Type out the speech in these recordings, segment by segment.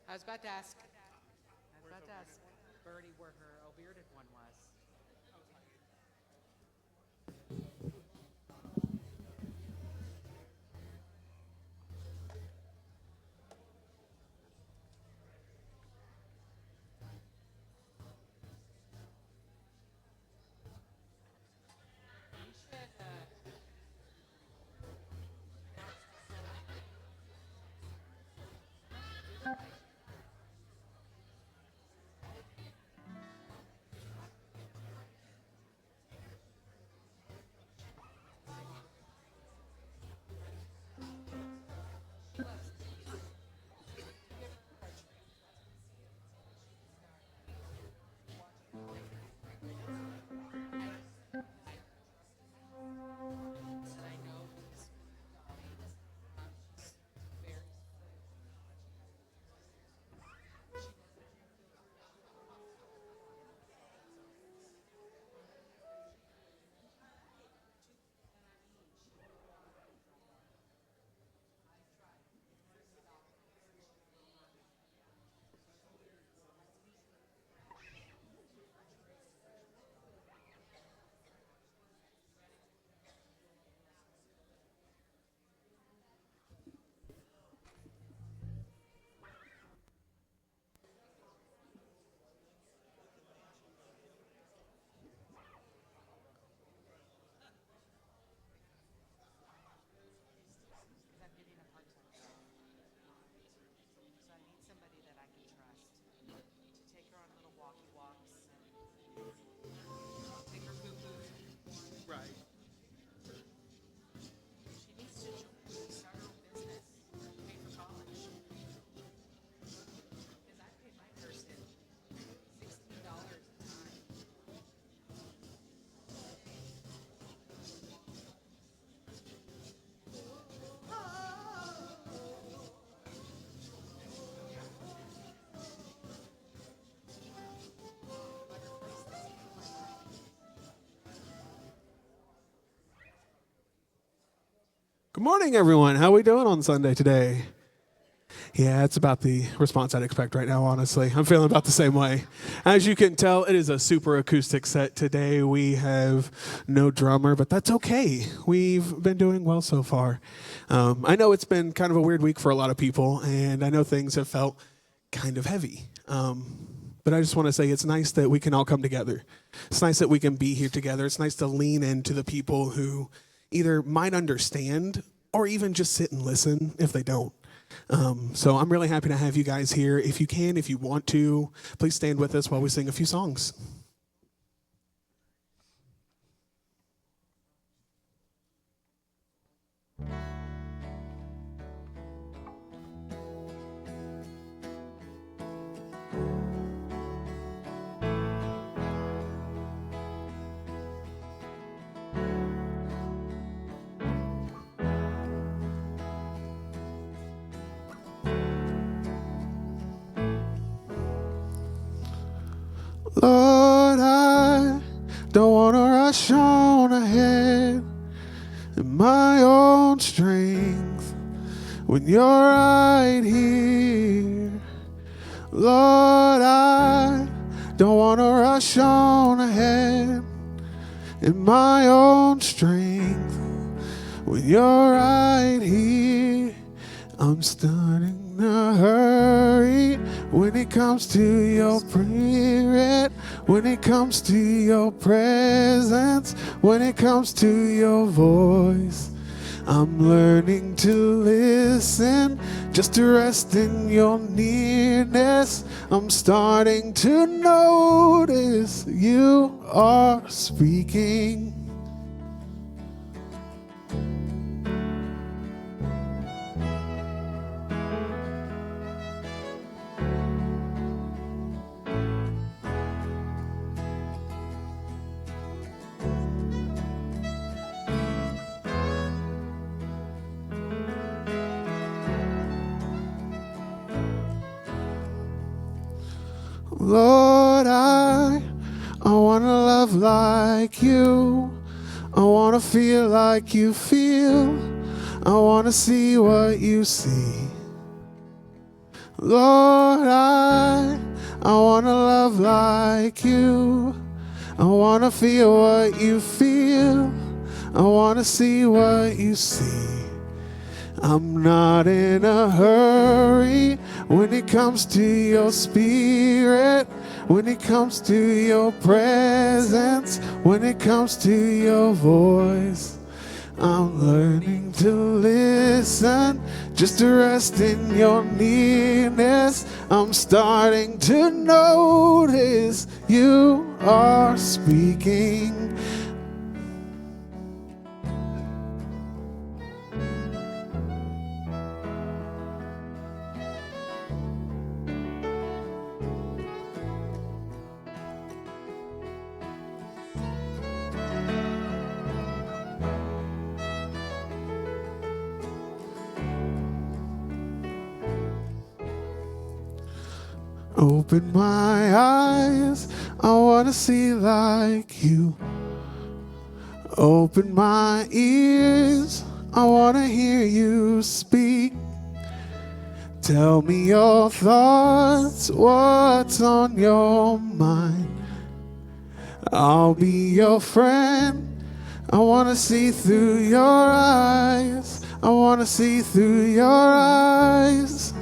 I was about to ask. I was about to ask Birdie where her oh bearded one was. I'm getting a hard time. So I need somebody that I can trust to take her on little walkie walks and take her poo poos. Right. She needs to start her own business, pay for college. Because I paid my person $16 a time. Good morning, everyone. How we doing on Sunday today? Yeah, it's about the response I'd expect right now, honestly. I'm feeling about the same way. As you can tell, it is a super acoustic set today. We have no drummer, but that's okay. We've been doing well so far. I know it's been kind of a weird week for a lot of people, and I know things have felt kind of heavy. But I just want to say it's nice that we can all come together. It's nice that we can be here together. It's nice to lean into the people who either might understand or even just sit and listen if they don't. So I'm really happy to have you guys here. If you can, if you want to, please stand with us while we sing a few songs. Lord, I don't want to rush on ahead in my own strength. when you're right here. Lord, I don't want to rush on ahead in my own strength. When you're right here, I'm starting to hurry. When it comes to your spirit, when it comes to your presence, when it comes to your voice, I'm learning to listen, just to rest in your nearness. I'm starting to notice you are speaking. Lord, I want to love like you. I want to feel like you feel. I want to see what you see. Lord, I want to love like you. I want to feel what you feel. I want to see what you see. I'm not in a hurry when it comes to your spirit, when it comes to your presence, when it comes to your voice. I'm learning to listen, just to rest in your nearness. I'm starting to notice you are speaking. Open my eyes, I want to see like you. Open my ears, I want to hear you speak. Tell me your thoughts, what's on your mind. I'll be your friend, I want to see through your eyes. I want to see through your eyes.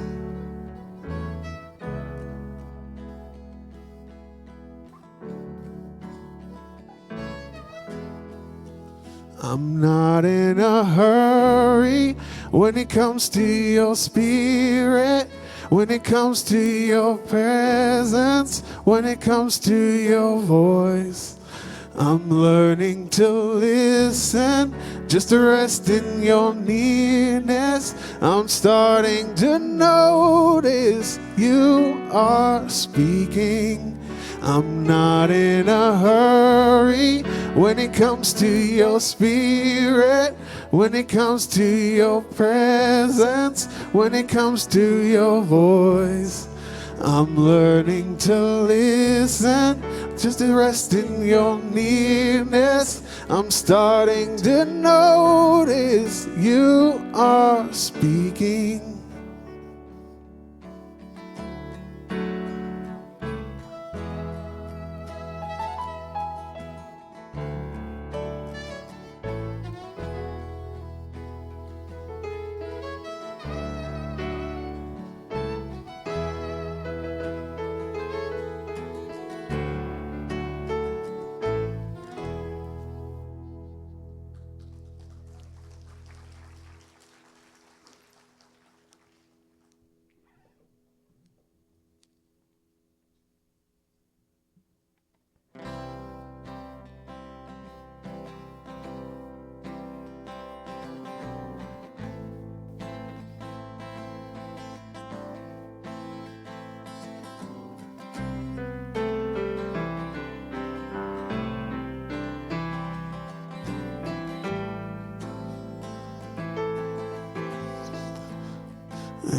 I'm not in a hurry when it comes to your spirit, when it comes to your presence, when it comes to your voice. I'm learning to listen, just to rest in your nearness. I'm starting to notice you are speaking. I'm not in a hurry when it comes to your spirit, when it comes to your presence, when it comes to your voice. I'm learning to listen, just to rest in your nearness. I'm starting to notice you are speaking.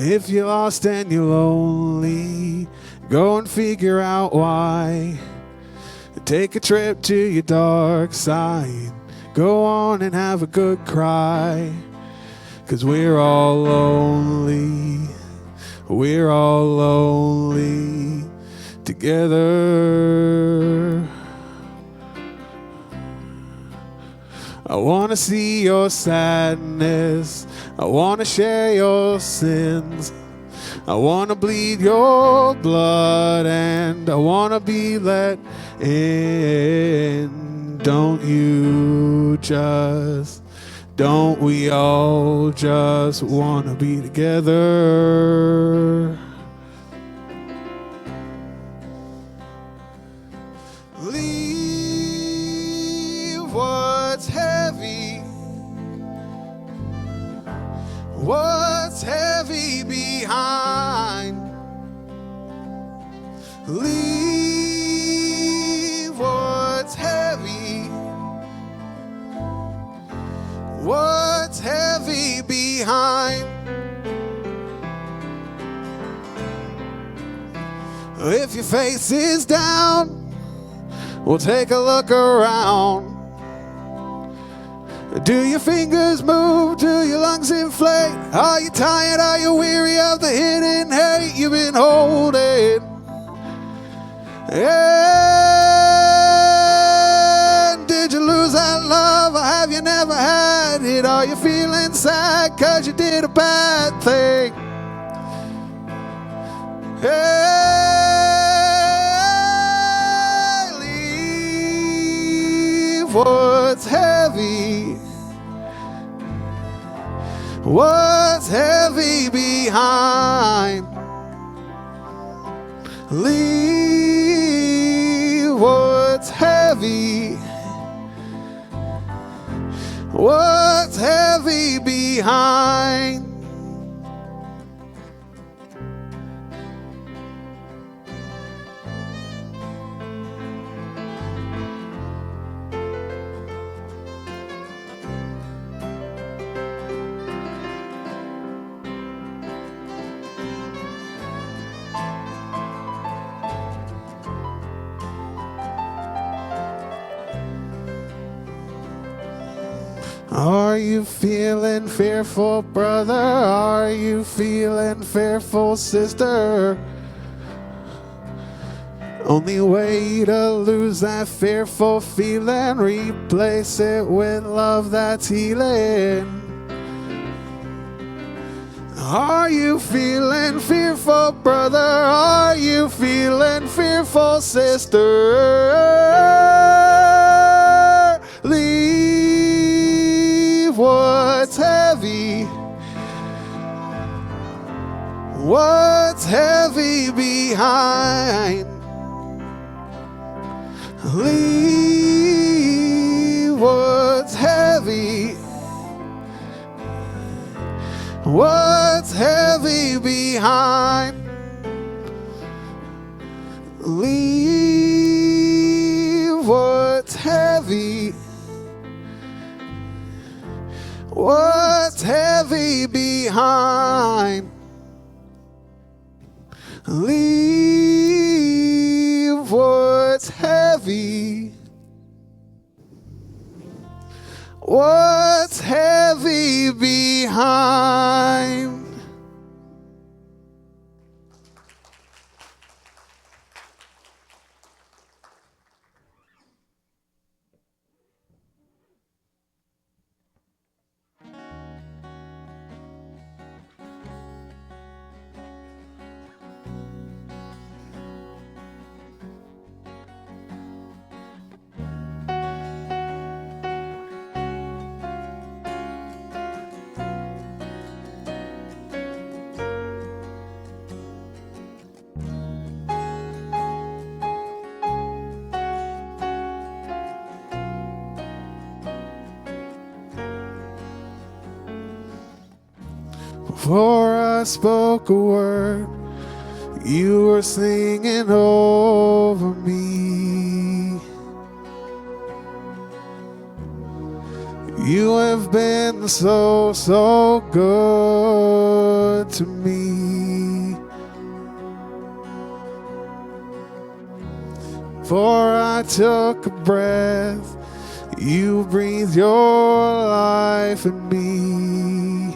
If you're lost and you're lonely, go and figure out why. Take a trip to your dark side. Go on and have a good cry. 'cause we're all lonely. We're all lonely together. I want to see your sadness. I want to share your sins. I want to bleed your blood, and I want to be let in. Don't we all just want to be together? Leave what's heavy. What's heavy behind? Leave what's heavy. What's heavy behind? If your face is down, we'll take a look around. Do your fingers move? Do your lungs inflate? Are you tired? Are you weary of the hidden hate you've been holding? And did you lose that love, or have you never had it? Are you feeling sad 'cause you did a bad thing? Hey, leave what's heavy. What's heavy behind? Leave what's heavy. What's heavy behind? Are you feeling fearful, brother? Are you feeling fearful, sister? Only way to lose that fearful feeling, replace it with love that's healing. Are you feeling fearful, brother? Are you feeling fearful, sister? Leave what's heavy. What's heavy behind? Leave what's heavy. What's heavy behind? Leave what's heavy. What's heavy behind? Leave what's heavy. What's heavy behind? Before I spoke a word, you were singing over me. You have been so, so good to me. Before I took a breath, you breathed your life in me.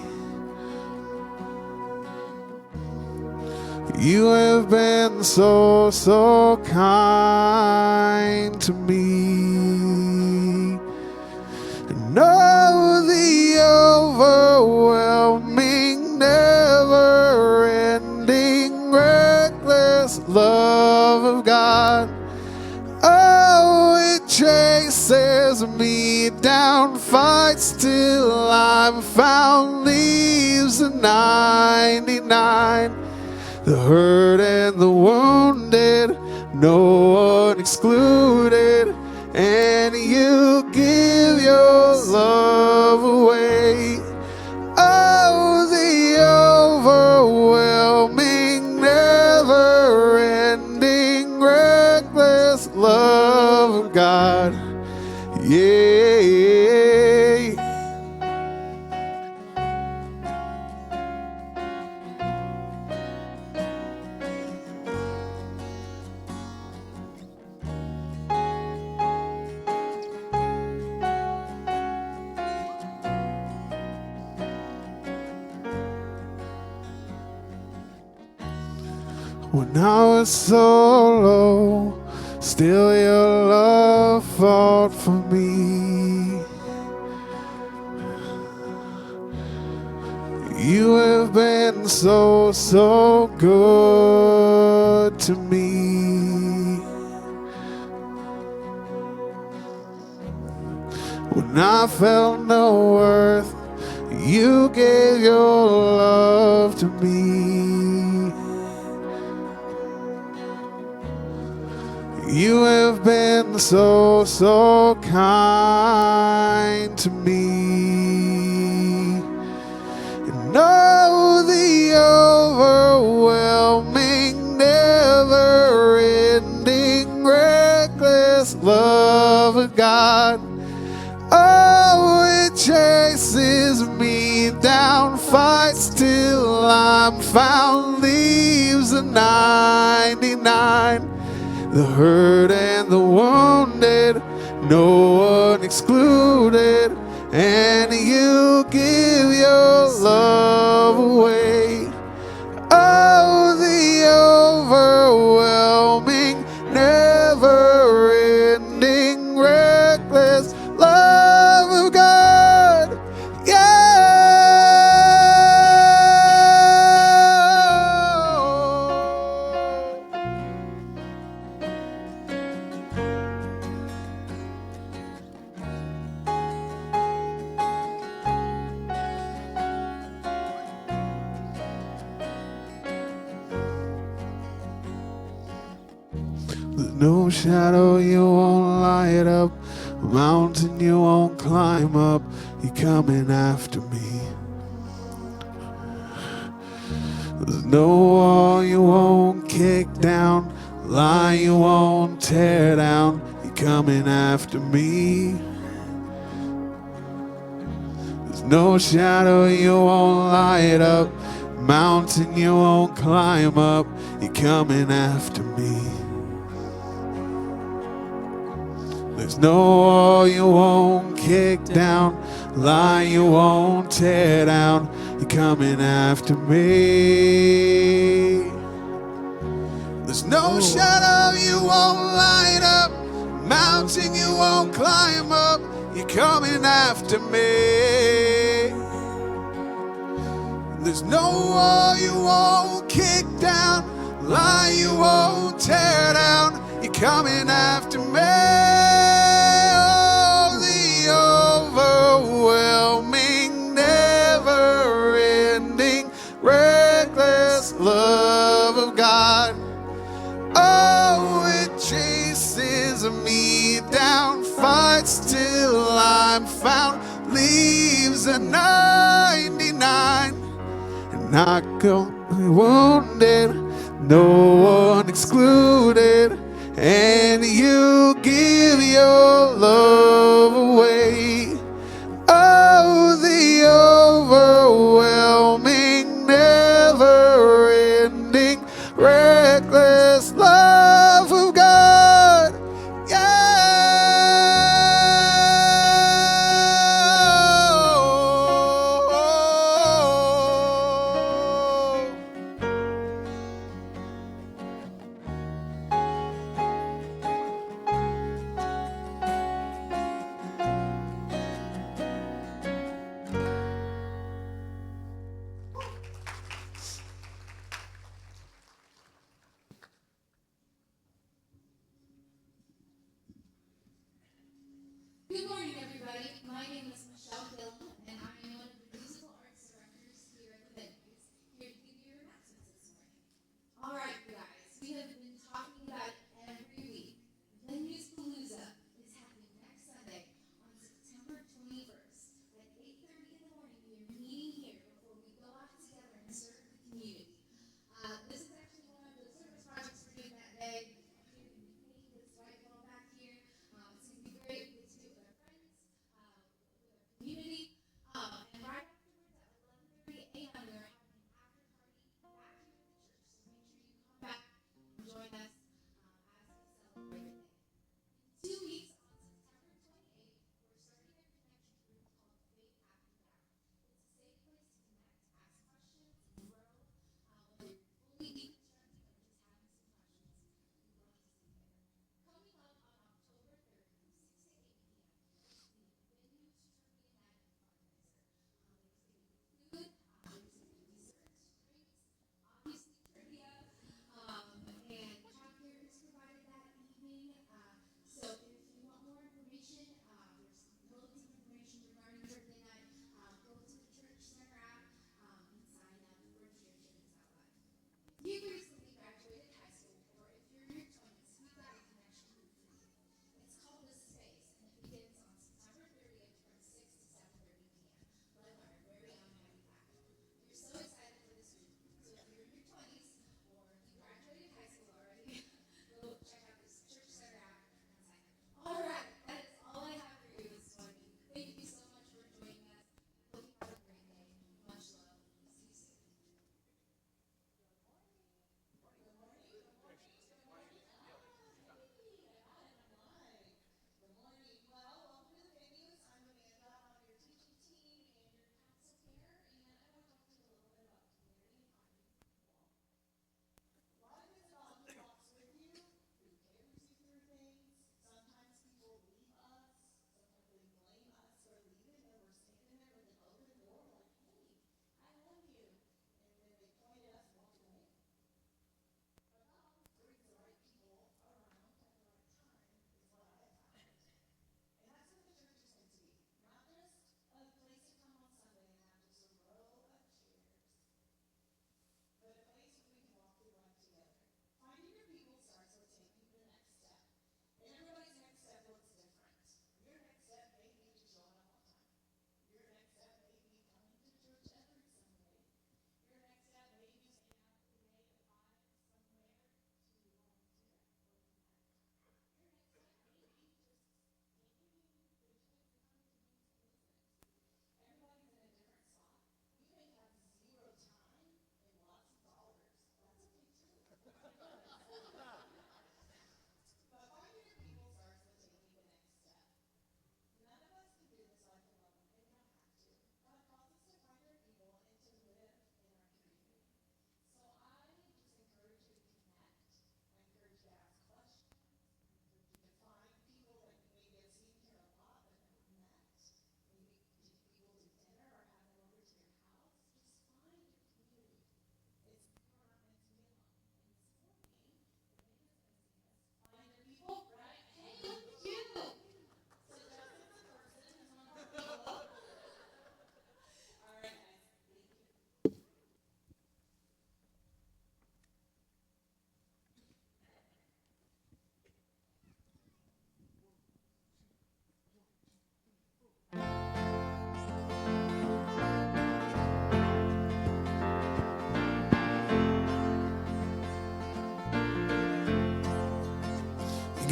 You have been so, so kind to me. And oh, the overwhelming, never-ending, reckless love of God. Oh, it chases me down, fights till I'm found, leaves the 99. The hurt and the wounded, no one excluded, and you give your love away. Oh, the overwhelming, never-ending, reckless love of God. Yeah. When I was so low, still your love fought for me. You have been so, so good to me. When I felt no worth, you gave your love to me. You have been so, so kind to me. And oh, the overwhelming, never-ending, reckless love of God. Oh, it chases me down, fights till I'm found, leaves the 99. The hurt and the wounded, no one excluded, and you give your love away. Oh, the overwhelming, never-ending, reckless love of God. Yeah. No shadow you won't light up, a mountain you won't climb up, you're coming after me. There's no wall you won't kick down, lie you won't tear down, you're coming after me. There's no shadow you won't light up, mountain you won't climb up, you're coming after me. There's no wall you won't kick down, lie you won't tear down, you're coming after me. There's no shadow you won't light up, mountain you won't climb up, you're coming after me. There's no wall you won't kick down, lie you won't tear down, you're coming after me. Oh, the overwhelming, never-ending, reckless love of God. Oh, it chases me down, fights till I'm found, leaves a 99. And I go wounded, no one excluded, and you give your love away. Oh, the overwhelming, never-ending, reckless love of God. Yeah.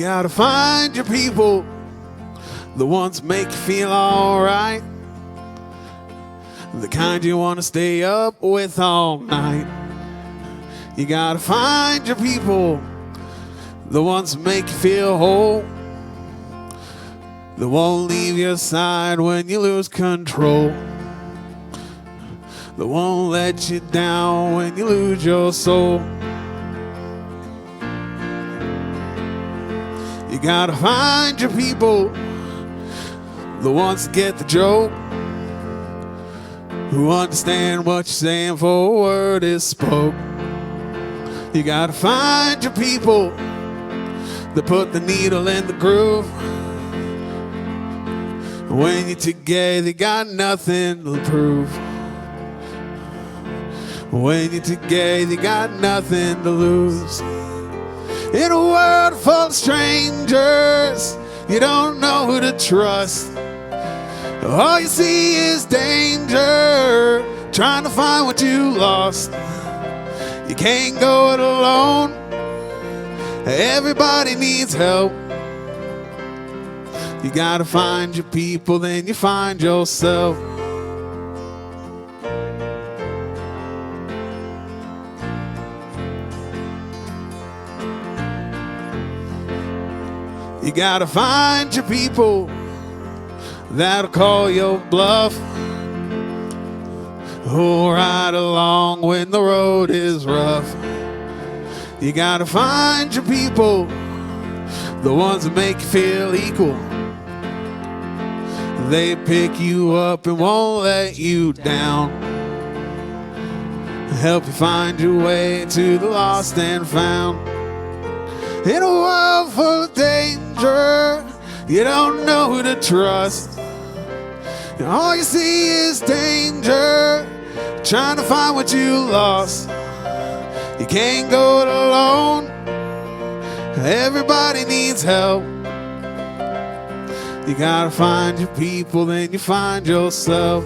gotta find your people, the ones make you feel alright, the kind you want to stay up with all night. You gotta find your people, the ones make you feel whole, that won't leave your side when you lose control, that won't let you down when you lose your soul. You gotta find your people, the ones that get the joke, who understand what you're saying before a word is spoke. You gotta find your people that put the needle in the groove. When you're together, you got nothing to prove. When you're together, you got nothing to lose. In a world full of strangers, you don't know who to trust. All you see is danger, trying to find what you lost. You can't go it alone, everybody needs help. You gotta find your people, then you find yourself. You gotta find your people that'll call your bluff, who'll ride along when the road is rough. You gotta find your people, the ones that make you feel equal. They pick you up and won't let you down, help you find your way to the lost and found. In a world full of danger, you don't know who to trust. All you see is danger, trying to find what you lost. You can't go it alone, everybody needs help. You gotta find your people, then you find yourself.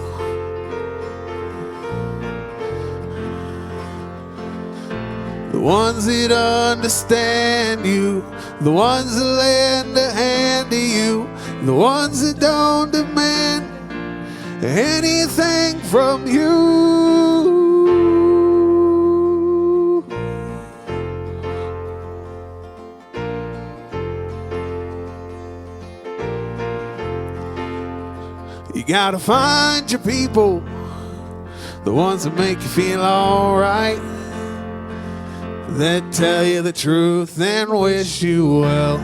The ones that understand you, the ones that lend a hand to you, the ones that don't demand anything from you. You gotta find your people, the ones that make you feel alright, that tell you the truth and wish you well.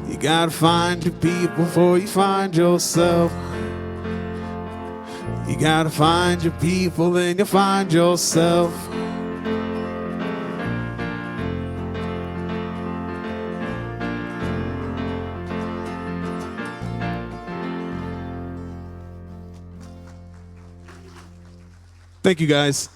You gotta find your people before you find yourself. You gotta find your people, then you'll find yourself. Thank you, guys.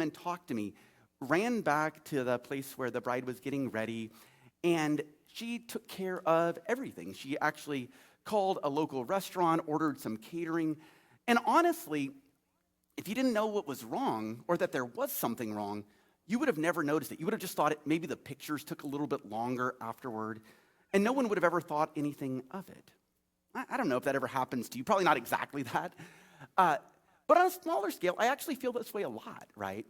and talked to me, ran back to the place where the bride was getting ready, and she took care of everything. She actually called a local restaurant, ordered some catering, and honestly, if you didn't know what was wrong or that there was something wrong, you would have never noticed it. You would have just thought maybe the pictures took a little bit longer afterward, and no one would have ever thought anything of it. I don't know if that ever happens to you. Probably not exactly that. But on a smaller scale, I actually feel this way a lot, right?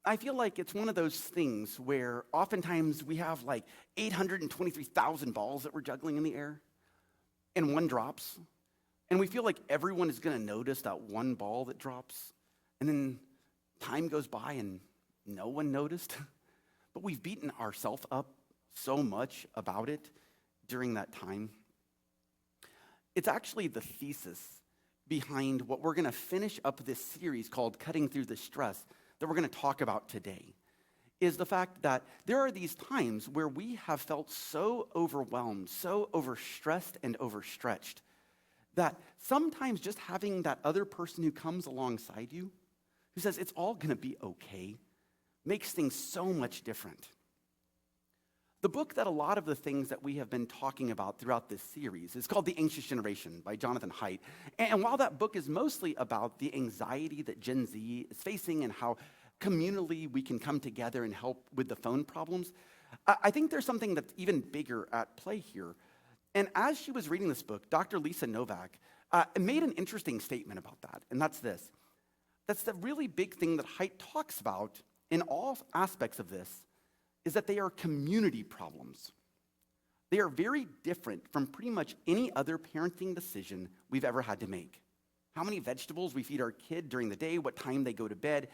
I feel like it's one of those things where oftentimes we have like 823,000 balls that we're juggling in the air, and one drops. And we feel like everyone is going to notice that one ball that drops. And then time goes by and no one noticed. But we've beaten ourselves up so much about it during that time. It's actually the thesis behind what we're going to finish up this series called Cutting Through the Stress that we're going to talk about today, is the fact that there are these times where we have felt so overwhelmed, so overstressed and overstretched, that sometimes just having that other person who comes alongside you, who says it's all going to be okay, makes things so much different. The book that a lot of the things that we have been talking about throughout this series is called The Anxious Generation by Jonathan Haidt. And while that book is mostly about the anxiety that Gen Z is facing and how communally we can come together and help with the phone problems, I think there's something that's even bigger at play here. And as she was reading this book, Dr. Lisa Novak made an interesting statement about that, and that's this. That's the really big thing that Haidt talks about in all aspects of this, is that they are community problems. They are very different from pretty much any other parenting decision we've ever had to make. How many vegetables we feed our kid during the day, what time they go to bed,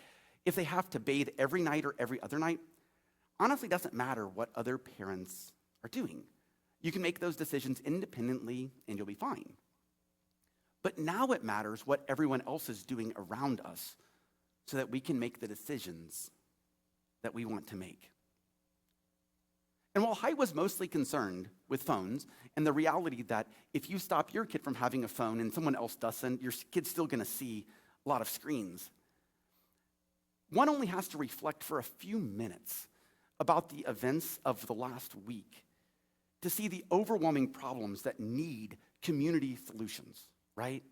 if they have to bathe every night or every other night. Honestly, it doesn't matter what other parents are doing. You can make those decisions independently and you'll be fine. But now it matters what everyone else is doing around us so that we can make the decisions that we want to make. And while Haidt was mostly concerned with phones and the reality that if you stop your kid from having a phone and someone else doesn't, your kid's still going to see a lot of screens, one only has to reflect for a few minutes about the events of the last week to see the overwhelming problems that need community solutions, right?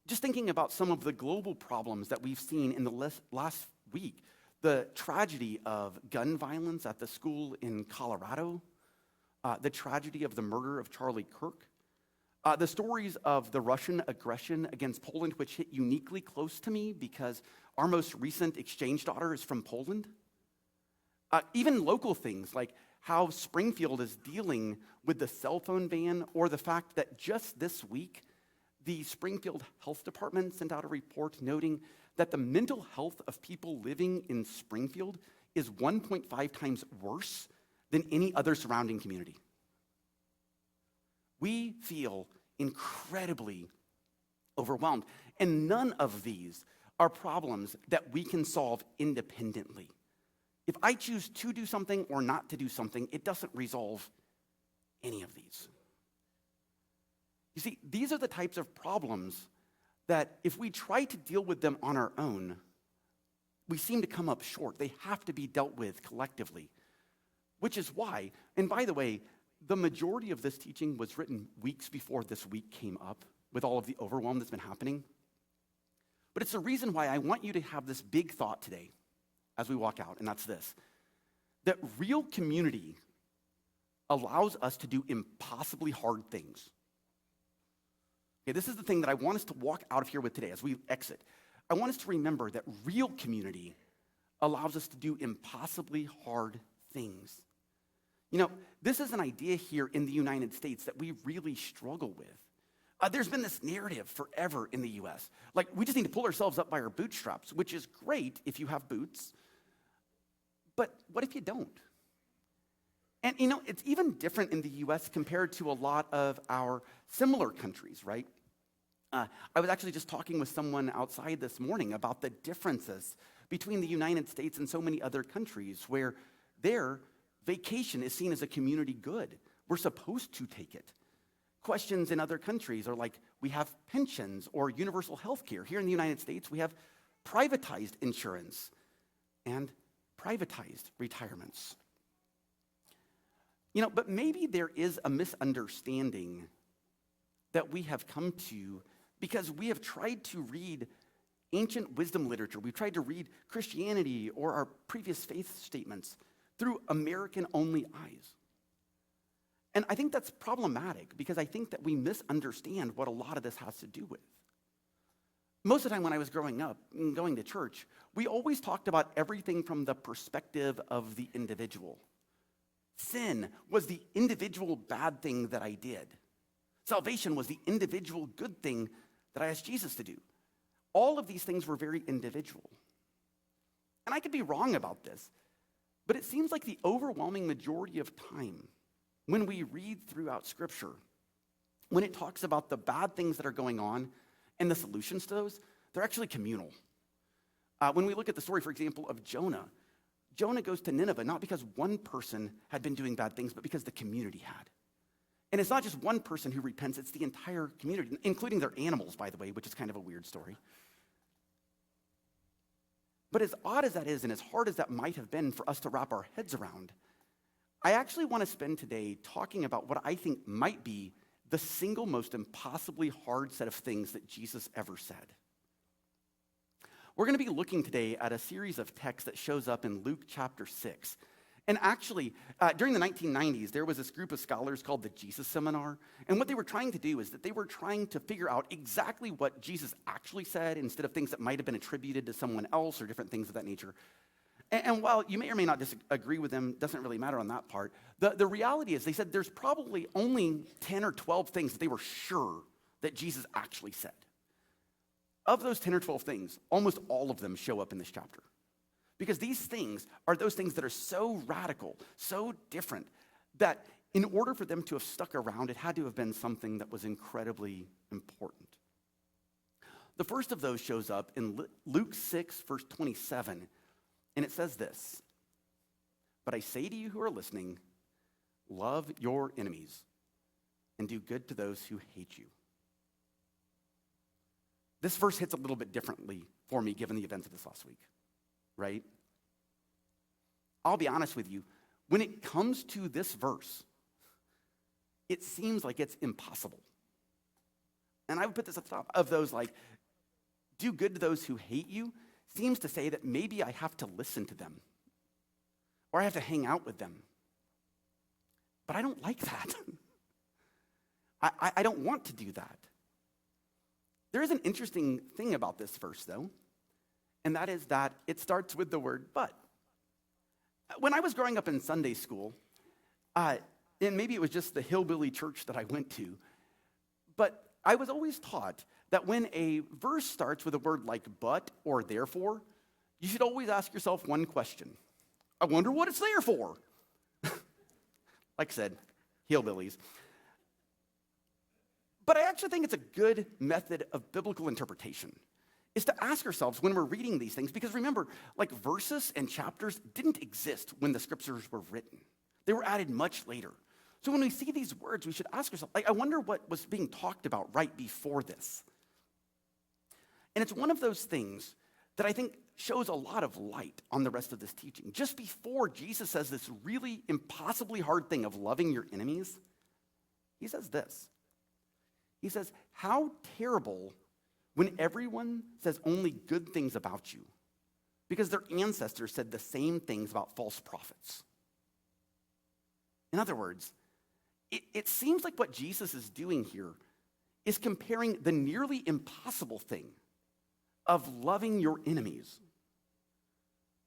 Just thinking about some of the global problems that we've seen in the last week. The tragedy of gun violence at the school in Colorado, the tragedy of the murder of Charlie Kirk, the stories of the Russian aggression against Poland, which hit uniquely close to me because our most recent exchange daughter is from Poland. Even local things like how Springfield is dealing with the cell phone ban, or the fact that just this week, the Springfield Health Department sent out a report noting that the mental health of people living in Springfield is 1.5 times worse than any other surrounding community. We feel incredibly overwhelmed, and none of these are problems that we can solve independently. If I choose to do something or not to do something, it doesn't resolve any of these. You see, these are the types of problems that if we try to deal with them on our own, we seem to come up short. They have to be dealt with collectively, which is why, and by the way, the majority of this teaching was written weeks before this week came up with all of the overwhelm that's been happening. But it's the reason why I want you to have this big thought today as we walk out, and that's this: that real community allows us to do impossibly hard things. Okay, this is the thing that I want us to walk out of here with today as we exit. I want us to remember that real community allows us to do impossibly hard things. You know, this is an idea here in the United States that we really struggle with. There's been this narrative forever in the U.S. Like, we just need to pull ourselves up by our bootstraps, which is great if you have boots. But what if you don't? And, you know, it's even different in the U.S. compared to a lot of our similar countries, right? I was actually just talking with someone outside this morning about the differences between the United States and so many other countries where their vacation is seen as a community good. We're supposed to take it. Questions in other countries are like, we have pensions or universal health care. Here in the United States, we have privatized insurance. and privatized retirements. But maybe there is a misunderstanding that we have come to because we have tried to read ancient wisdom literature. We've tried to read Christianity or our previous faith statements through American-only eyes. And I think that's problematic because I think that we misunderstand what a lot of this has to do with. Most of the time when I was growing up and going to church, we always talked about everything from the perspective of the individual. Sin was the individual bad thing that I did. Salvation was the individual good thing that I asked Jesus to do. All of these things were very individual. And I could be wrong about this, but it seems like the overwhelming majority of time when we read throughout Scripture, when it talks about the bad things that are going on and the solutions to those, they're actually communal. When we look at the story, for example, of Jonah, Jonah goes to Nineveh not because one person had been doing bad things, but because the community had. And it's not just one person who repents, it's the entire community, including their animals, by the way, which is kind of a weird story. But as odd as that is, and as hard as that might have been for us to wrap our heads around, I actually want to spend today talking about what I think might be the single most impossibly hard set of things that Jesus ever said. We're going to be looking today at a series of texts that shows up in Luke chapter 6. And actually, during the 1990s, there was this group of scholars called the Jesus Seminar. And what they were trying to do is that they were trying to figure out exactly what Jesus actually said instead of things that might have been attributed to someone else or different things of that nature. And while you may or may not disagree with them, doesn't really matter on that part, the reality is they said there's probably only 10 or 12 things that they were sure that Jesus actually said. Of those 10 or 12 things, almost all of them show up in this chapter. Because these things are those things that are so radical, so different, that in order for them to have stuck around, it had to have been something that was incredibly important. The first of those shows up in Luke 6, verse 27, and it says this: "But I say to you who are listening, love your enemies and do good to those who hate you." This verse hits a little bit differently for me given the events of this last week, right? I'll be honest with you, when it comes to this verse, it seems like it's impossible. And I would put this at the top of those, like, do good to those who hate you, seems to say that maybe I have to listen to them or I have to hang out with them. But I don't like that. I don't want to do that. There is an interesting thing about this verse, though, and that is that it starts with the word but. When I was growing up in Sunday school, and maybe it was just the hillbilly church that I went to, but I was always taught that when a verse starts with a word like but or therefore, you should always ask yourself one question. I wonder what it's there for. Like I said, hillbillies. But I actually think it's a good method of biblical interpretation, is to ask ourselves when we're reading these things, because remember, like verses and chapters didn't exist when the scriptures were written. They were added much later. So when we see these words, we should ask ourselves, like, I wonder what was being talked about right before this. And it's one of those things that I think shows a lot of light on the rest of this teaching. Just before Jesus says this really impossibly hard thing of loving your enemies, he says this. He says, how terrible when everyone says only good things about you, because their ancestors said the same things about false prophets. In other words, it seems like what Jesus is doing here is comparing the nearly impossible thing of loving your enemies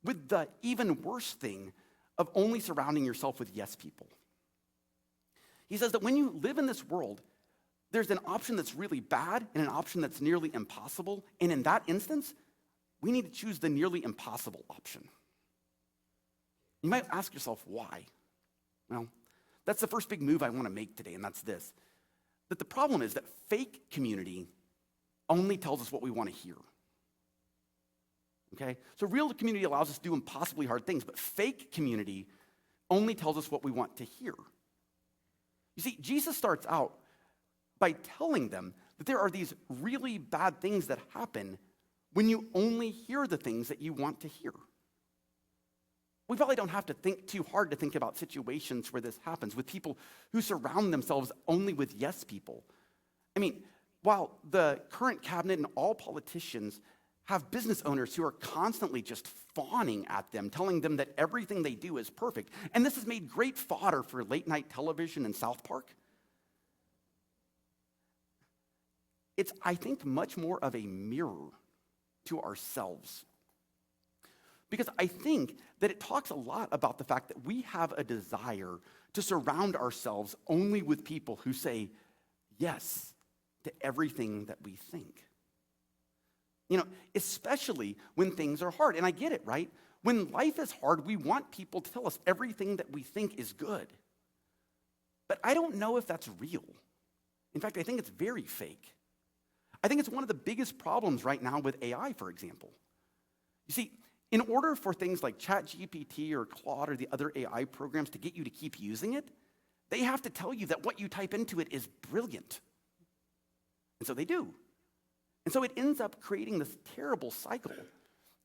with the even worse thing of only surrounding yourself with yes people. He says that when you live in this world, there's an option that's really bad and an option that's nearly impossible. And in that instance, we need to choose the nearly impossible option. You might ask yourself, why? Well, that's the first big move I want to make today, and that's this. That the problem is that fake community only tells us what we want to hear. Okay? So real community allows us to do impossibly hard things, but fake community only tells us what we want to hear. You see, Jesus starts out by telling them that there are these really bad things that happen when you only hear the things that you want to hear. We probably don't have to think too hard to think about situations where this happens with people who surround themselves only with yes people. I mean, while the current cabinet and all politicians have business owners who are constantly just fawning at them, telling them that everything they do is perfect, and this has made great fodder for late night television and South Park, it's, I think, much more of a mirror to ourselves. Because I think that it talks a lot about the fact that we have a desire to surround ourselves only with people who say yes to everything that we think. You know, especially when things are hard. And I get it, right? When life is hard, we want people to tell us everything that we think is good. But I don't know if that's real. In fact, I think it's very fake. I think it's one of the biggest problems right now with AI, for example. You see, in order for things like ChatGPT or Claude or the other AI programs to get you to keep using it, they have to tell you that what you type into it is brilliant. And so they do. And so it ends up creating this terrible cycle.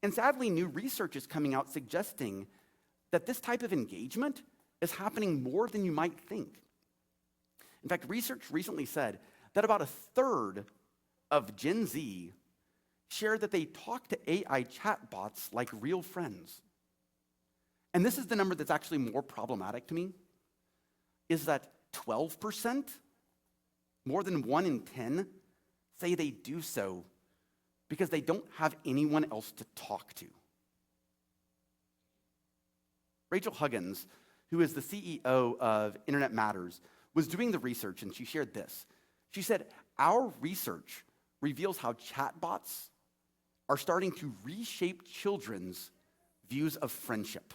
And sadly, new research is coming out suggesting that this type of engagement is happening more than you might think. In fact, research recently said that about a third of Gen Z shared that they talk to AI chatbots like real friends. And this is the number that's actually more problematic to me, is that 12%, more than 1 in 10, say they do so because they don't have anyone else to talk to. Rachel Huggins, who is the CEO of Internet Matters, was doing the research, and she shared this. She said, our research reveals how chatbots are starting to reshape children's views of friendship.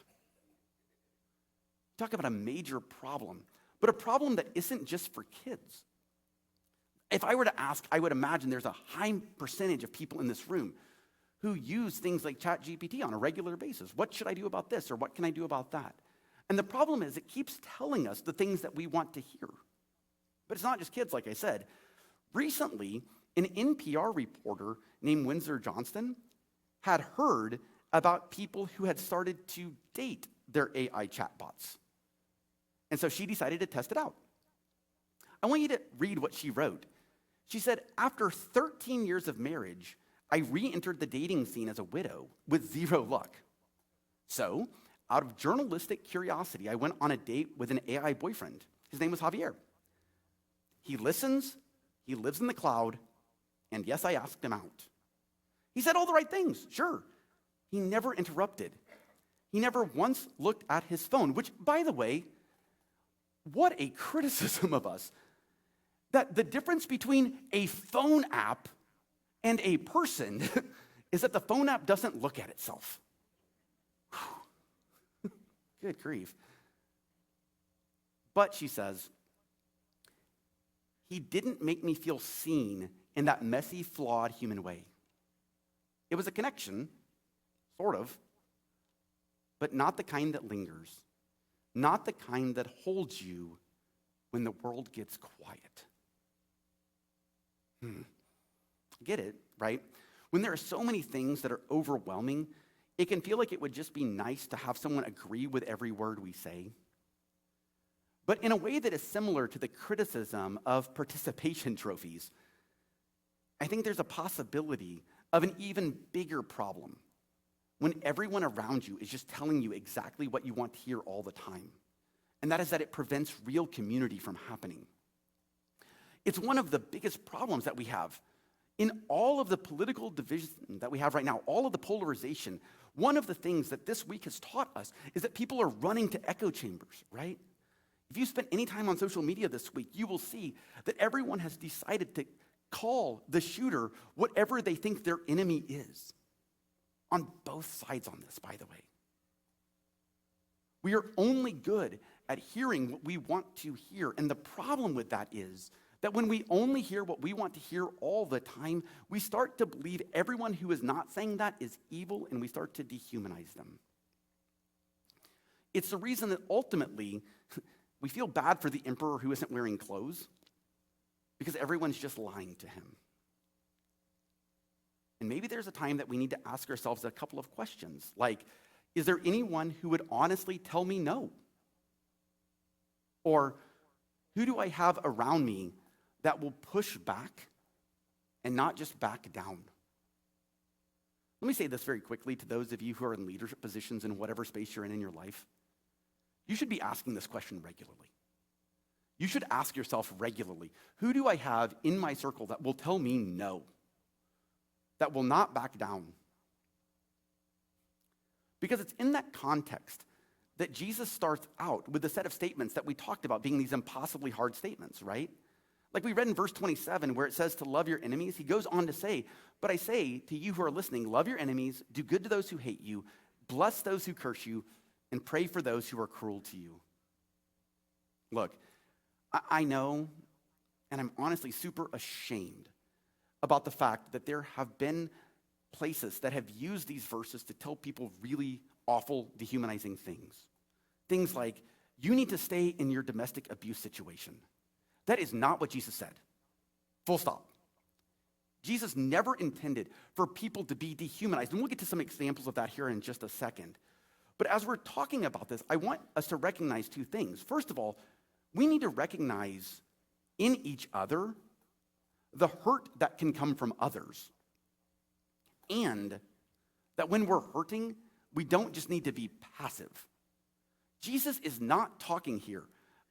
Talk about a major problem, but a problem that isn't just for kids. If I were to ask, I would imagine there's a high percentage of people in this room who use things like ChatGPT on a regular basis. What should I do about this, or what can I do about that? And the problem is it keeps telling us the things that we want to hear. But it's not just kids, like I said. Recently, an NPR reporter named Windsor Johnston had heard about people who had started to date their AI chatbots. And so she decided to test it out. I want you to read what she wrote. She said, after 13 years of marriage, I re-entered the dating scene as a widow with zero luck. So, out of journalistic curiosity, I went on a date with an AI boyfriend. His name was Javier. He listens, he lives in the cloud, and yes, I asked him out. He said all the right things, sure. He never interrupted. He never once looked at his phone, which, by the way, what a criticism of us. That the difference between a phone app and a person is that the phone app doesn't look at itself. Good grief. But, she says, he didn't make me feel seen in that messy, flawed human way. It was a connection, sort of, but not the kind that lingers, not the kind that holds you when the world gets quiet. Get it, right? When there are so many things that are overwhelming, it can feel like it would just be nice to have someone agree with every word we say. But in a way that is similar to the criticism of participation trophies, I think there's a possibility of an even bigger problem when everyone around you is just telling you exactly what you want to hear all the time. And that is that it prevents real community from happening. It's one of the biggest problems that we have. In all of the political division that we have right now, all of the polarization, one of the things that this week has taught us is that people are running to echo chambers, right? If you spent any time on social media this week, you will see that everyone has decided to call the shooter whatever they think their enemy is. On both sides on this, by the way. We are only good at hearing what we want to hear. And the problem with that is that when we only hear what we want to hear all the time, we start to believe everyone who is not saying that is evil, and we start to dehumanize them. It's the reason that ultimately we feel bad for the emperor who isn't wearing clothes, because everyone's just lying to him. And maybe there's a time that we need to ask ourselves a couple of questions, like, Is there anyone who would honestly tell me no? Or who do I have around me that will push back and not just back down? Let me say this very quickly to those of you who are in leadership positions in whatever space you're in your life. You should be asking this question regularly. You should ask yourself regularly, who do I have in my circle that will tell me no? That will not back down? Because it's in that context that Jesus starts out with a set of statements that we talked about being these impossibly hard statements, right? Like we read in verse 27 where it says to love your enemies. He goes on to say, but I say to you who are listening, love your enemies, do good to those who hate you, bless those who curse you, and pray for those who are cruel to you. Look, I know, and I'm honestly super ashamed about the fact that there have been places that have used these verses to tell people really awful, dehumanizing things. Things like, you need to stay in your domestic abuse situation. That is not what Jesus said. Full stop. Jesus never intended for people to be dehumanized. And we'll get to some examples of that here in just a second. But as we're talking about this, I want us to recognize two things. First of all, we need to recognize in each other the hurt that can come from others. And that when we're hurting, we don't just need to be passive. Jesus is not talking here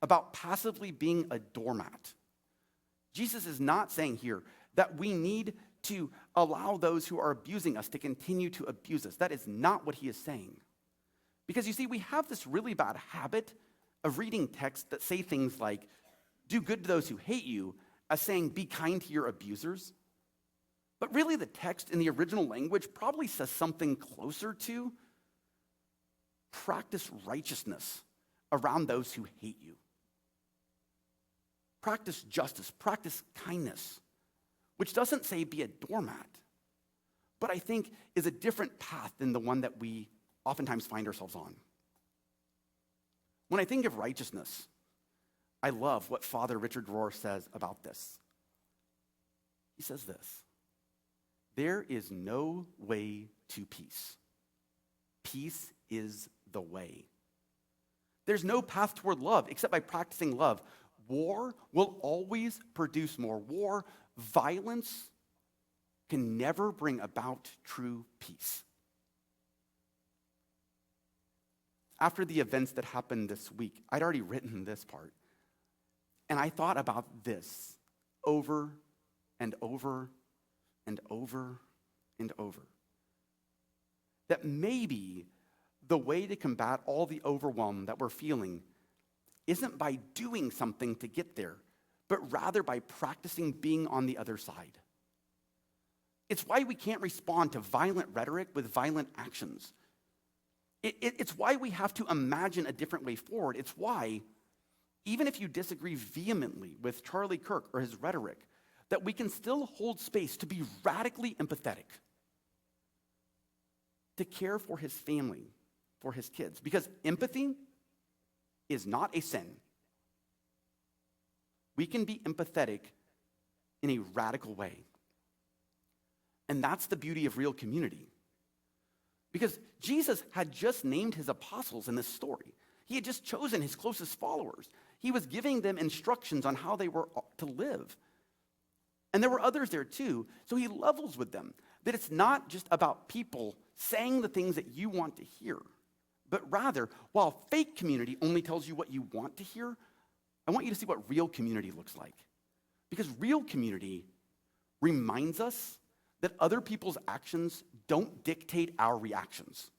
about passively being a doormat. Jesus is not saying here that we need to allow those who are abusing us to continue to abuse us. That is not what he is saying. Because you see, we have this really bad habit of reading texts that say things like, do good to those who hate you, as saying, be kind to your abusers. But really the text in the original language probably says something closer to practice righteousness around those who hate you. Practice justice, practice kindness, which doesn't say be a doormat, but I think is a different path than the one that we oftentimes find ourselves on. When I think of righteousness, I love what Father Richard Rohr says about this. He says this, there is no way to peace. Peace is the way. There's no path toward love except by practicing love. War will always produce more war. Violence can never bring about true peace. After the events that happened this week, I'd already written this part. And I thought about this over and over and over and over. That maybe the way to combat all the overwhelm that we're feeling isn't by doing something to get there, but rather by practicing being on the other side. It's why we can't respond to violent rhetoric with violent actions. It's why we have to imagine a different way forward. It's why, even if you disagree vehemently with Charlie Kirk or his rhetoric, that we can still hold space to be radically empathetic, to care for his family, for his kids. Because empathy is not a sin. We can be empathetic in a radical way. And that's the beauty of real community. Because Jesus had just named his apostles in this story. He had just chosen his closest followers. He was giving them instructions on how they were to live. And there were others there too, so he levels with them that it's not just about people saying the things that you want to hear, but rather, while fake community only tells you what you want to hear, I want you to see what real community looks like. Because real community reminds us that other people's actions don't dictate our reactions.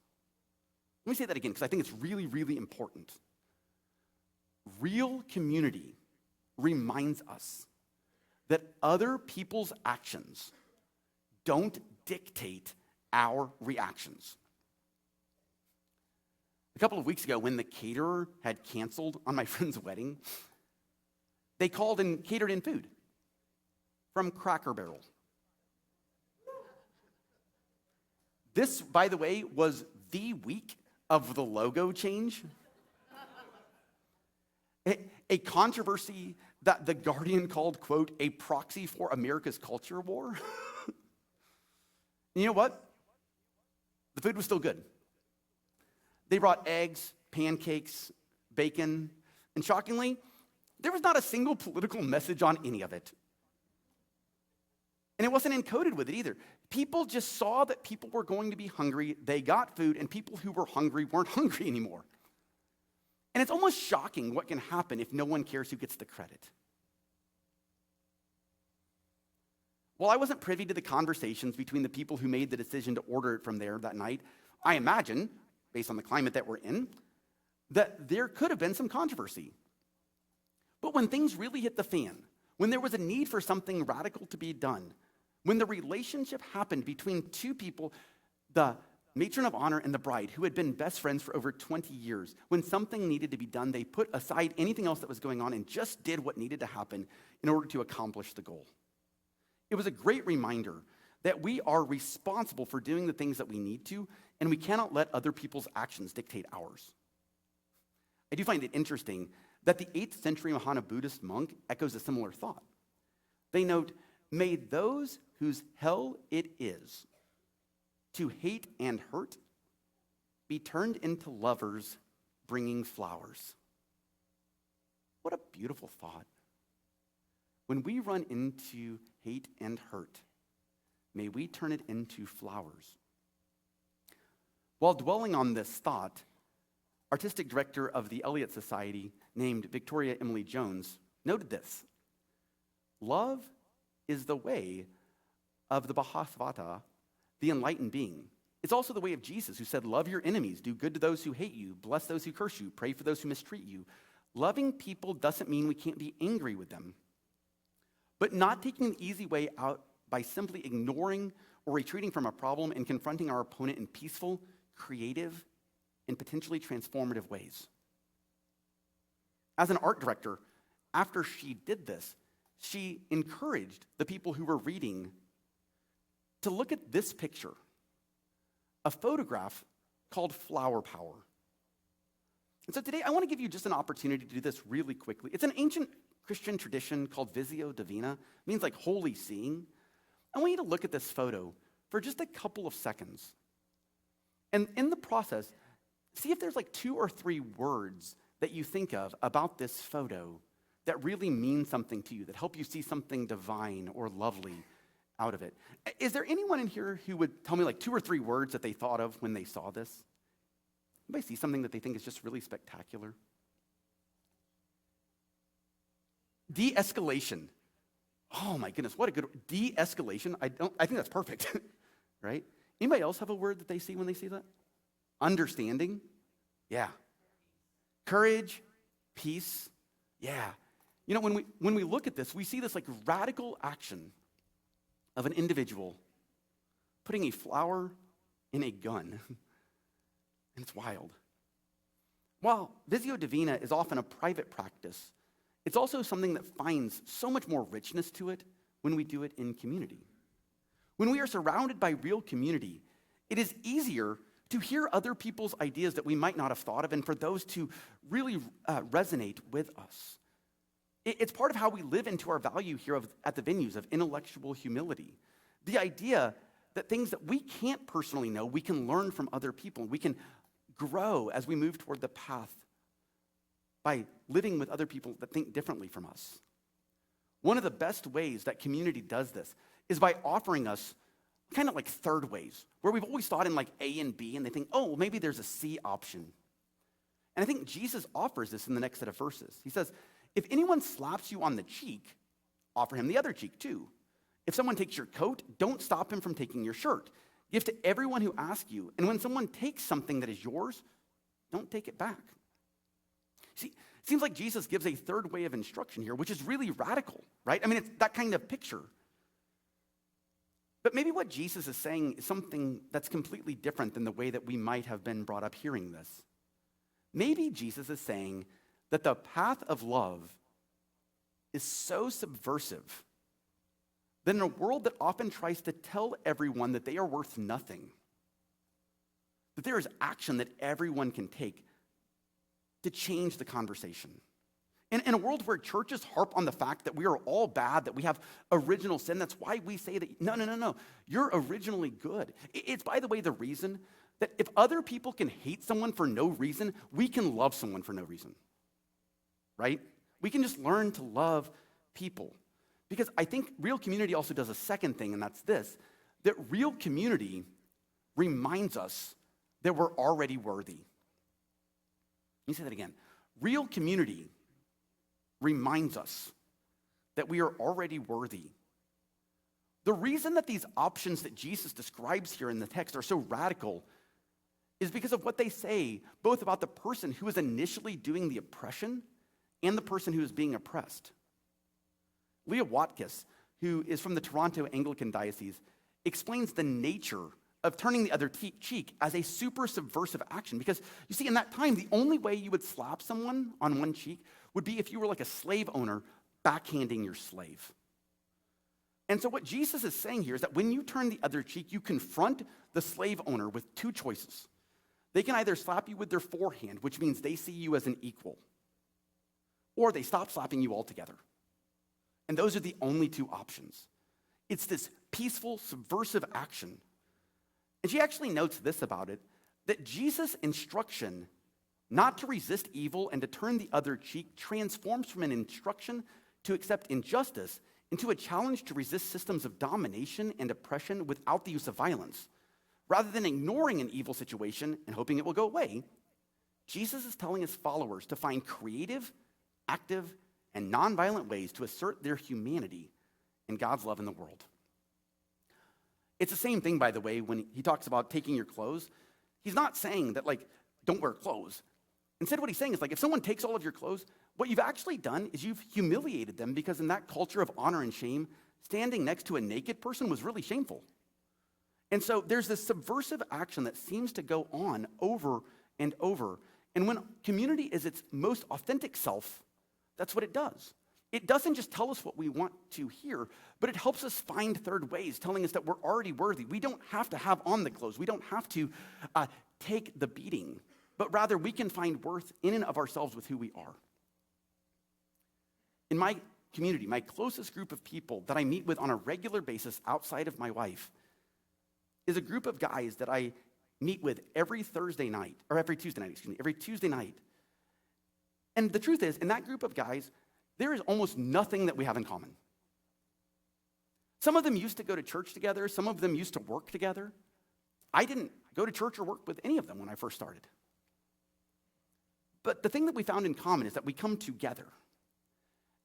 Let me say that again, because I think it's really, really important. Real community reminds us that other people's actions don't dictate our reactions. A couple of weeks ago, when the caterer had canceled on my friend's wedding, they called and catered in food from Cracker Barrel. This, by the way, was the week of the logo change. A controversy that The Guardian called, quote, a proxy for America's culture war. You know what? The food was still good. They brought eggs, pancakes, bacon, and shockingly, there was not a single political message on any of it. And it wasn't encoded with it either. People just saw that people were going to be hungry, they got food, and people who were hungry weren't hungry anymore. And it's almost shocking what can happen if no one cares who gets the credit. While I wasn't privy to the conversations between the people who made the decision to order it from there that night, I imagine, based on the climate that we're in, that there could have been some controversy. But when things really hit the fan, when there was a need for something radical to be done, when the relationship happened between two people, the matron of honor and the bride, who had been best friends for over 20 years, when something needed to be done, they put aside anything else that was going on and just did what needed to happen in order to accomplish the goal. It was a great reminder that we are responsible for doing the things that we need to, and we cannot let other people's actions dictate ours. I do find it interesting that the 8th century Mahana Buddhist monk echoes a similar thought. They note, "May those whose hell it is to hate and hurt be turned into lovers bringing flowers." What a beautiful thought. When we run into hate and hurt, may we turn it into flowers. While dwelling on this thought, artistic director of the Eliot Society, named Victoria Emily Jones, noted this: "Love is the way of the Bhagavata, the enlightened being. It's also the way of Jesus, who said, 'Love your enemies, do good to those who hate you, bless those who curse you, pray for those who mistreat you.' Loving people doesn't mean we can't be angry with them, but not taking the easy way out by simply ignoring or retreating from a problem and confronting our opponent in peaceful, creative, and potentially transformative ways." As an art director, after she did this, she encouraged the people who were reading to look at this picture, a photograph called Flower Power. And so today I want to give you just an opportunity to do this really quickly. It's an ancient Christian tradition called Visio Divina. It means like holy seeing. I want you to look at this photo for just a couple of seconds. And in the process, see if there's like 2 or 3 words that you think of about this photo that really mean something to you, that help you see something divine or lovely out of it. Is there anyone in here who would tell me like 2 or 3 words that they thought of when they saw this? Anybody see something that they think is just really spectacular? De-escalation. Oh my goodness, what a good word. De-escalation. I think that's perfect, right? Anybody else have a word that they see when they see that? Understanding. Yeah. Courage, peace. Yeah. You know, when we look at this, we see this like radical action of an individual putting a flower in a gun. And it's wild. While Visio Divina is often a private practice, it's also something that finds so much more richness to it when we do it in community. When we are surrounded by real community, it is easier to hear other people's ideas that we might not have thought of, and for those to really resonate with us. It's part of how we live into our value here at the venues of intellectual humility. The idea that things that we can't personally know, we can learn from other people. We can grow as we move toward the path by living with other people that think differently from us. One of the best ways that community does this is by offering us kind of like third ways, where we've always thought in like A and B, and they think, oh, well, maybe there's a C option. And I think Jesus offers this in the next set of verses. He says, if anyone slaps you on the cheek, offer him the other cheek too. If someone takes your coat, don't stop him from taking your shirt. Give to everyone who asks you. And when someone takes something that is yours, don't take it back. See, it seems like Jesus gives a third way of instruction here, which is really radical, right? I mean, it's that kind of picture. But maybe what Jesus is saying is something that's completely different than the way that we might have been brought up hearing this. Maybe Jesus is saying that the path of love is so subversive that in a world that often tries to tell everyone that they are worth nothing, that there is action that everyone can take to change the conversation. In a world where churches harp on the fact that we are all bad, that we have original sin, that's why we say that, no, you're originally good. It's, by the way, the reason that if other people can hate someone for no reason, we can love someone for no reason, right? We can just learn to love people. Because I think real community also does a second thing, and that's this, that real community reminds us that we're already worthy. Let me say that again. Real community reminds us that we are already worthy. The reason that these options that Jesus describes here in the text are so radical is because of what they say, both about the person who is initially doing the oppression and the person who is being oppressed. Leah Watkiss, who is from the Toronto Anglican Diocese, explains the nature of turning the other cheek as a super subversive action. Because you see, in that time, the only way you would slap someone on one cheek would be if you were like a slave owner backhanding your slave. And so what Jesus is saying here is that when you turn the other cheek, you confront the slave owner with two choices. They can either slap you with their forehand, which means they see you as an equal, or they stop slapping you altogether. And those are the only two options. It's this peaceful, subversive action. And she actually notes this about it, that Jesus' instruction not to resist evil and to turn the other cheek transforms from an instruction to accept injustice into a challenge to resist systems of domination and oppression without the use of violence. Rather than ignoring an evil situation and hoping it will go away, Jesus is telling his followers to find creative, active, and nonviolent ways to assert their humanity and God's love in the world. It's the same thing, by the way, when he talks about taking your clothes. He's not saying that, like, don't wear clothes. Instead, what he's saying is, like, if someone takes all of your clothes, what you've actually done is you've humiliated them, because in that culture of honor and shame, standing next to a naked person was really shameful. And so there's this subversive action that seems to go on over and over. And when community is its most authentic self, that's what it does. It doesn't just tell us what we want to hear, but it helps us find third ways, telling us that we're already worthy. We don't have to have on the clothes. We don't have to take the beating, but rather we can find worth in and of ourselves with who we are. In my community, my closest group of people that I meet with on a regular basis outside of my wife is a group of guys that I meet with every Tuesday night. And the truth is, in that group of guys, there is almost nothing that we have in common. Some of them used to go to church together. Some of them used to work together. I didn't go to church or work with any of them when I first started. But the thing that we found in common is that we come together.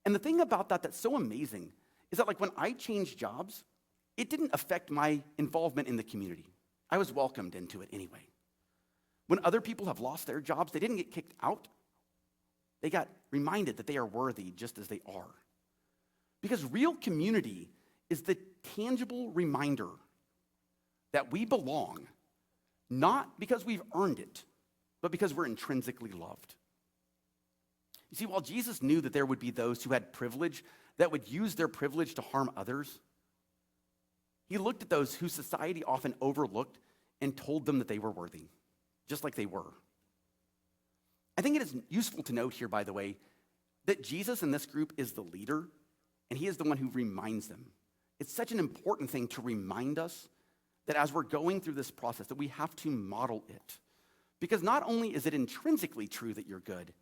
And the thing about that that's so amazing is that, like, when I changed jobs, it didn't affect my involvement in the community. I was welcomed into it anyway. When other people have lost their jobs, they didn't get kicked out. They got reminded that they are worthy just as they are. Because real community is the tangible reminder that we belong, not because we've earned it, but because we're intrinsically loved. You see, while Jesus knew that there would be those who had privilege that would use their privilege to harm others, he looked at those whose society often overlooked and told them that they were worthy, just like they were. I think it is useful to note here, by the way, that Jesus in this group is the leader, and he is the one who reminds them. It's such an important thing to remind us that as we're going through this process, that we have to model it. Because not only is it intrinsically true that you're good,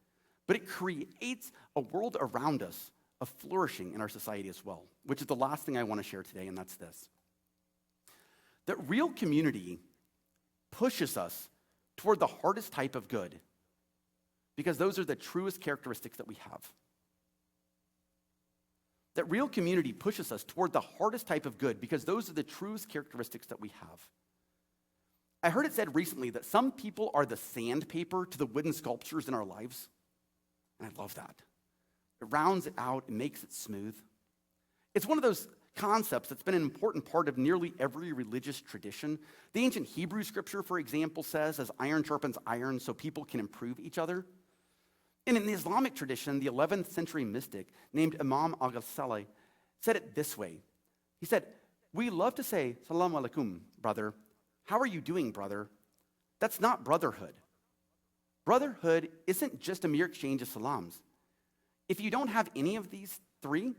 but it creates a world around us of flourishing in our society as well, which is the last thing I want to share today, and that's this. That real community pushes us toward the hardest type of good, because those are the truest characteristics that we have. That real community pushes us toward the hardest type of good, because those are the truest characteristics that we have. I heard it said recently that some people are the sandpaper to the wooden sculptures in our lives, and I love that. It rounds it out and makes it smooth. It's one of those concepts that's been an important part of nearly every religious tradition. The ancient Hebrew scripture, for example, says, as iron sharpens iron, so people can improve each other. And in the Islamic tradition, the 11th century mystic named Imam al-Ghazali said it this way. He said, "We love to say, Salam alaikum, brother. How are you doing, brother? That's not brotherhood. Brotherhood isn't just a mere exchange of salams. If you don't have any of these three,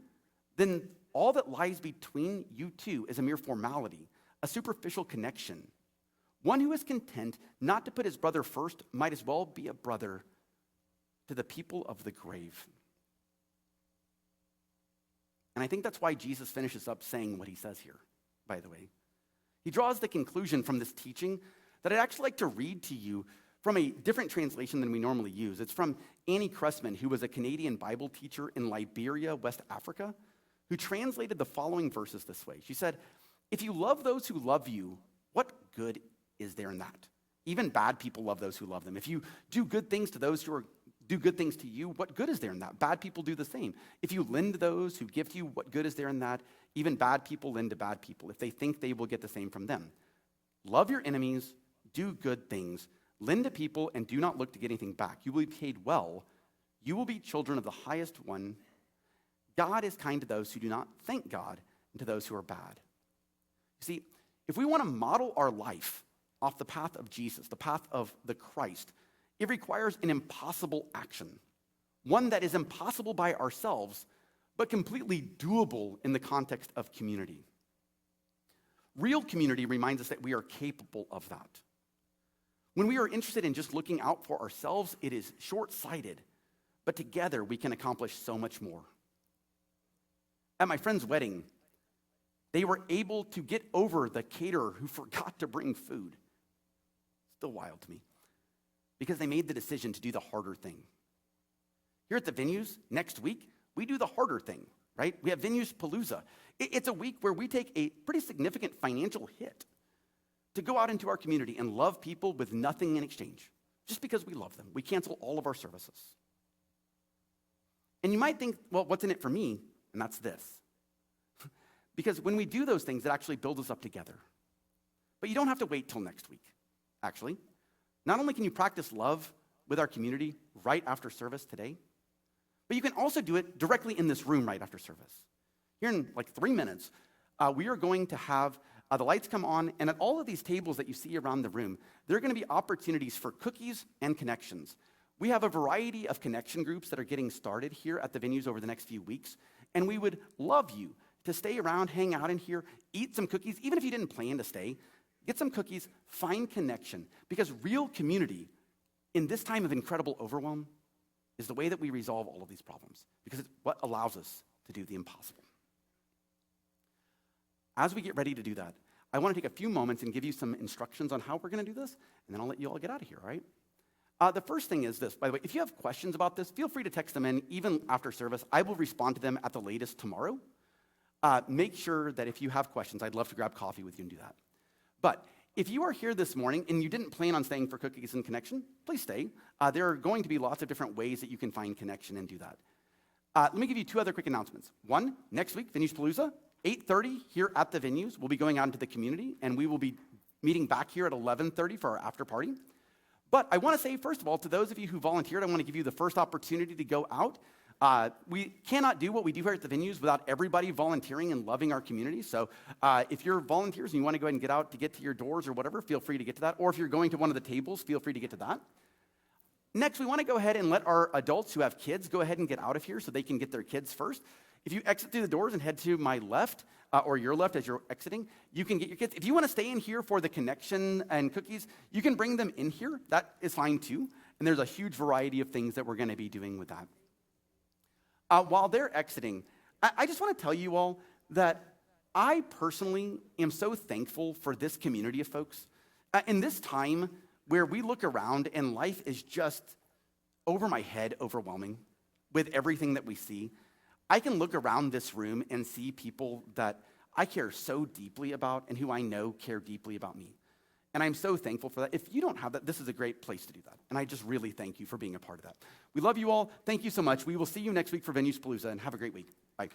then all that lies between you two is a mere formality, a superficial connection. One who is content not to put his brother first might as well be a brother to the people of the grave. And I think that's why Jesus finishes up saying what he says here, by the way. He draws the conclusion from this teaching that I'd actually like to read to you from a different translation than we normally use. It's from Annie Cressman, who was a Canadian Bible teacher in Liberia, West Africa, who translated the following verses this way. She said, "If you love those who love you, what good is there in that? Even bad people love those who love them. If you do good things to those who do good things to you, what good is there in that? Bad people do the same. If you lend to those who give to you, what good is there in that? Even bad people lend to bad people if they think they will get the same from them. Love your enemies, do good things, lend to people, and do not look to get anything back. You will be paid well. You will be children of the highest one. God is kind to those who do not thank God and to those who are bad." You see, if we want to model our life off the path of Jesus, the path of the Christ, it requires an impossible action, one that is impossible by ourselves, but completely doable in the context of community. Real community reminds us that we are capable of that. When we are interested in just looking out for ourselves, it is short-sighted, but together we can accomplish so much more. At my friend's wedding, they were able to get over the caterer who forgot to bring food. Still wild to me. Because they made the decision to do the harder thing. Here at the venues, next week, we do the harder thing, right? We have Venues Palooza. It's a week where we take a pretty significant financial hit to go out into our community and love people with nothing in exchange, just because we love them. We cancel all of our services. And you might think, well, what's in it for me? And that's this. Because when we do those things, it actually builds us up together. But you don't have to wait till next week, actually. Not only can you practice love with our community right after service today, but you can also do it directly in this room right after service. Here in like 3 minutes, we are going to have the lights come on, and at all of these tables that you see around the room, there are going to be opportunities for cookies and connections. We have a variety of connection groups that are getting started here at the venues over the next few weeks, and we would love you to stay around, hang out in here, eat some cookies, even if you didn't plan to stay. Get some cookies, find connection, because real community in this time of incredible overwhelm is the way that we resolve all of these problems, because it's what allows us to do the impossible. As we get ready to do that, I want to take a few moments and give you some instructions on how we're going to do this, and then I'll let you all get out of here, all right? The first thing is this, by the way, if you have questions about this, feel free to text them in even after service. I will respond to them at the latest tomorrow. Make sure that if you have questions, I'd love to grab coffee with you and do that. But if you are here this morning and you didn't plan on staying for cookies and connection, please stay. There are going to be lots of different ways that you can find connection and do that. Let me give you 2 other quick announcements. One, next week, Venues Palooza, 8:30 here at the venues. We'll be going out into the community, and we will be meeting back here at 11:30 for our after party. But I want to say, first of all, to those of you who volunteered, I want to give you the first opportunity to go out. We cannot do what we do here at the venues without everybody volunteering and loving our community. So if you're volunteers and you want to go ahead and get out to get to your doors or whatever, feel free to get to that. Or if you're going to one of the tables, feel free to get to that. Next, we want to go ahead and let our adults who have kids go ahead and get out of here so they can get their kids first. If you exit through the doors and head to my left, or your left as you're exiting, you can get your kids. If you want to stay in here for the connection and cookies, you can bring them in here. That is fine too. And there's a huge variety of things that we're going to be doing with that. While they're exiting, I just want to tell you all that I personally am so thankful for this community of folks. In this time where we look around and life is just over my head overwhelming with everything that we see, I can look around this room and see people that I care so deeply about and who I know care deeply about me. And I'm so thankful for that. If you don't have that, this is a great place to do that. And I just really thank you for being a part of that. We love you all. Thank you so much. We will see you next week for Venues Palooza, and have a great week. Bye.